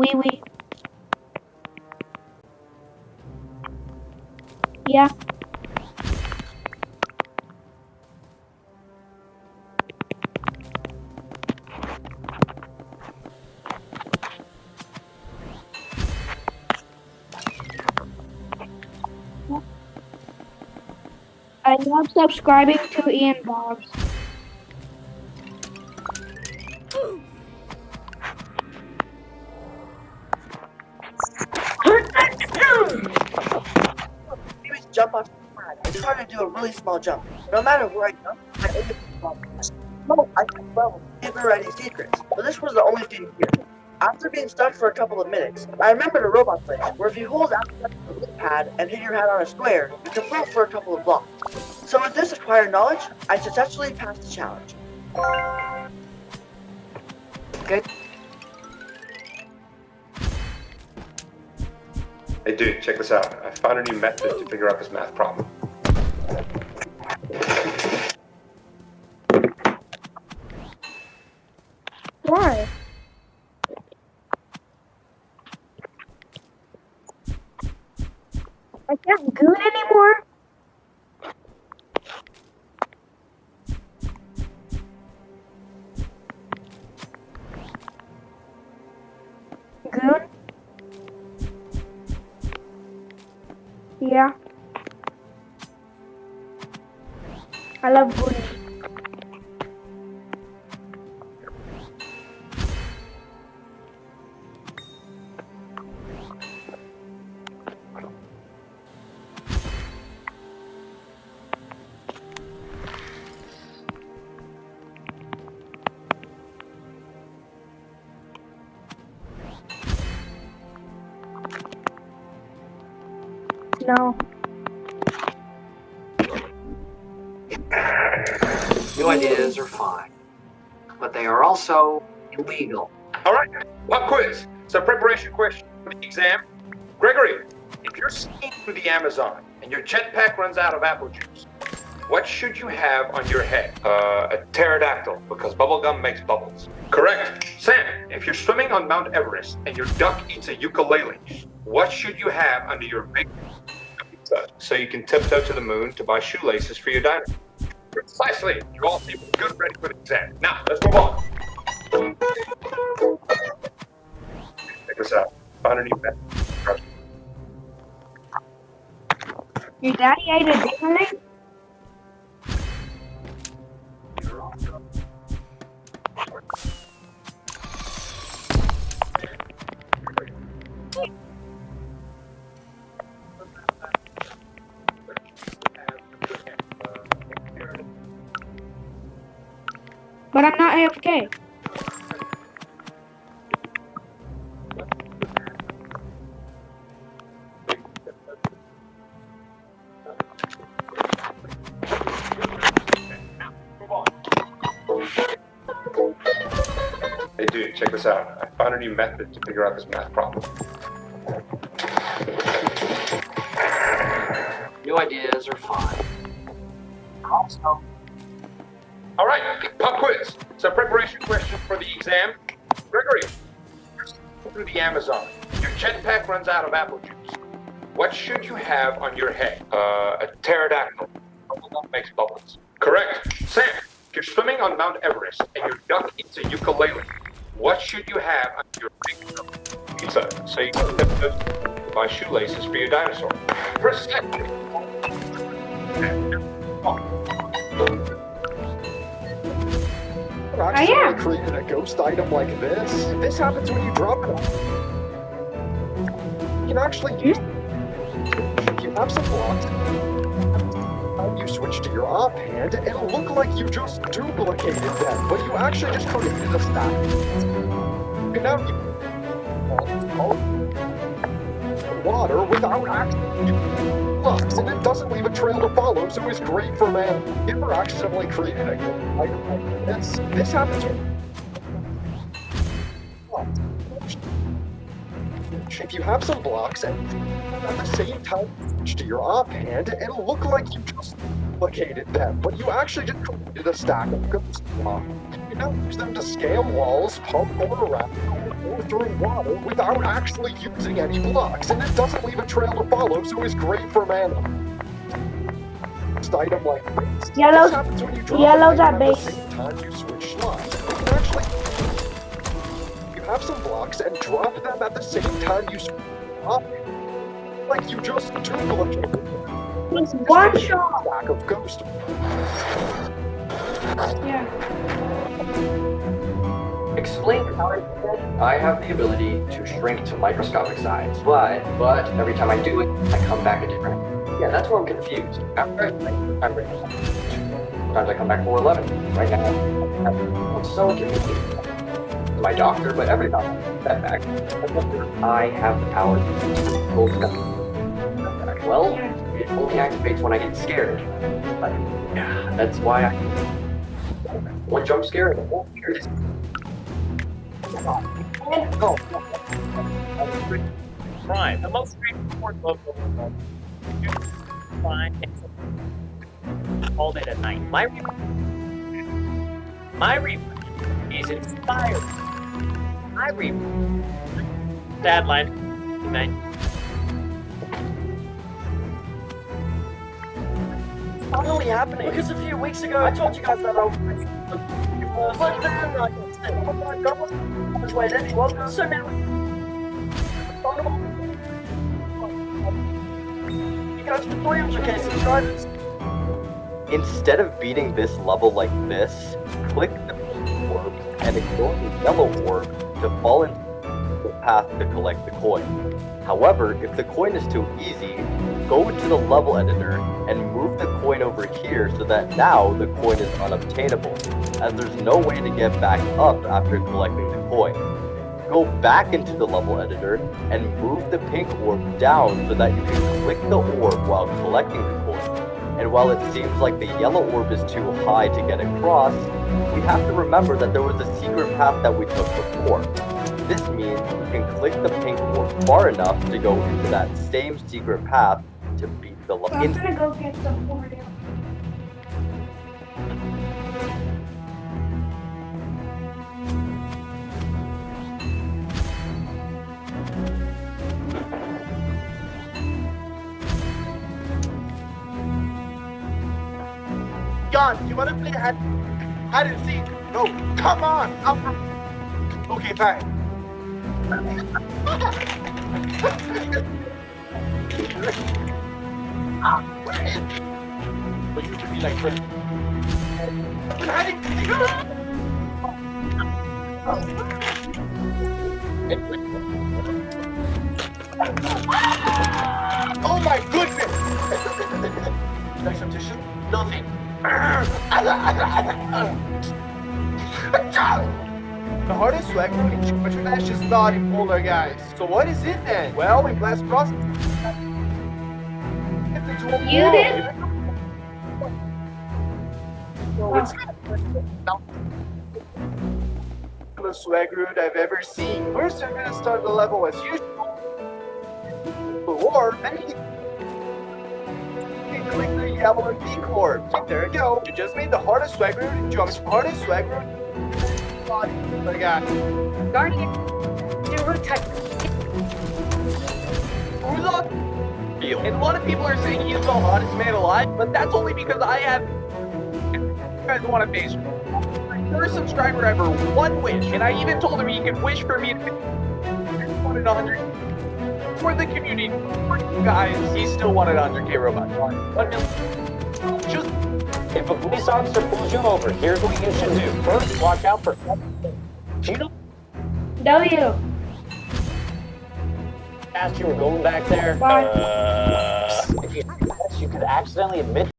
Oui. Yeah. I love subscribing to Ian Bobs. You always jump off the pad. I try to do a really small jump. No matter where I jump, I always fall. No, I can level never-ending secrets, but this was the only thing here. After being stuck for a couple of minutes, I remembered a robot glitch where if you hold out the loop pad and hit your head on a square, you can float for a couple of blocks. So with this acquired knowledge, I successfully passed the challenge. Good. Hey dude, check this out. I found a new method to figure out this math problem. Why? I can't goon anymore? Goon? Yeah. I love gooning. No. New ideas are fine, but they are also illegal. All right, pop quiz. So preparation question for the exam. Gregory, if you're skiing through the Amazon and your jetpack runs out of apple juice, what should you have on your head? A pterodactyl, because bubblegum makes bubbles. Correct. Sam, if you're swimming on Mount Everest and your duck eats a ukulele, what should you have under your big pizza so you can tiptoe to the moon to buy shoelaces for your diner? Precisely. You all seem good and ready for the exam. Now, let's move on. Check this out. Found a new method. Your daddy ate a dinnerling? But I'm not AFK. Hey dude, check this out. I found a new method to figure out this math problem. New ideas are fine. Also, All right, pop quiz. So preparation question for the exam. Gregory, you're skiing through the Amazon. Your jetpack runs out of apple juice. What should you have on your head? A pterodactyl. Bubblegum makes bubbles. Correct. Sam, if you're swimming on Mount Everest and your duck eats a ukulele, what should you have on your big pizza so you can buy shoelaces for your dinosaur? Precisely. Actually created a ghost item like this. This happens when you drop it. You can actually use if you have some blocks. You switch to your offhand, it'll look like you just duplicated them, but you actually just created a stack. And now you water without actually blocks, and it doesn't leave a trail to follow, so it's great for man. You ever accidentally created a item like this? This happens if you have some blocks and at the same time switch to your offhand, it'll look like you just duplicated them, but you actually just created a stack of ghost blocks. can now use them to scale walls, pump or around, or through water without actually using any blocks, and it doesn't leave a trail to follow, so it's great for mana. Next item like this. Yellow's- This happens when you drop yellow's an item at at base. the same time you switch slots. You can actually you have some blocks and drop them at the same time you switch up. Like you just duplicated. It's one shot. Stack of ghost. Yeah. Explain how I have the ability to shrink to microscopic size, but every time I do it, I come back a different. Yeah, that's where I'm confused. I'm sometimes I come back 411. Right now, I'm so confused. My doctor, but every time I step back, I have the power to pull stuff back. Well, it only activates when I get scared. Like, yeah, that's why I one jump scare and the whole fear is. Oh. Prime, the most straightforward local. Fine. Called it a night. My reaper is inspired. My reaper. Sad line. Night. It's finally happening. Because a few weeks ago, I told you guys that I was. But then I was waiting. So now. You guys for 300k subscribers. Instead of beating this level like this, click the pink orb and ignore the yellow orb to fall into the path to collect the coin. However, if the coin is too easy, go into the level editor and move the coin over here so that now the coin is unobtainable, as there's no way to get back up after collecting the coin. Go back into the level editor and move the pink orb down so that you can click the orb while collecting the coin. And while it seems like the yellow orb is too high to get across, we have to remember that there was a secret path that we took before. This means you can click the pink orb far enough to go into that same secret path to beat the level. I'm gonna go get some more. John, you wanna play hide and seek? No, come on! Okay, fine. We used to be like friends. Hide and seek! Oh my goodness! You like some tissue? Nothing. The hardest swag root in Jupiter Dash is not in polar guys. So what is it then? Well, in blast process. You did? So it's the swag root I've ever seen. First, I'm gonna start the level as usual. Or maybe click the yellow and pink orb. There you go. You just made the hardest swag root in Jumps. Hardest swag root. I got Guardian. Do root type. Urza. And a lot of people are saying he's the hottest man alive, but that's only because I have. You guys want to face my first subscriber ever, one wish, and I even told him he could wish for me to 100 for the community, for you guys. He still wanted 100k robots. 1 million. Just if a police officer pulls you over, here's what you should do. First, watch out for. You know, W. fast you were going back there. Bye. If you could accidentally admit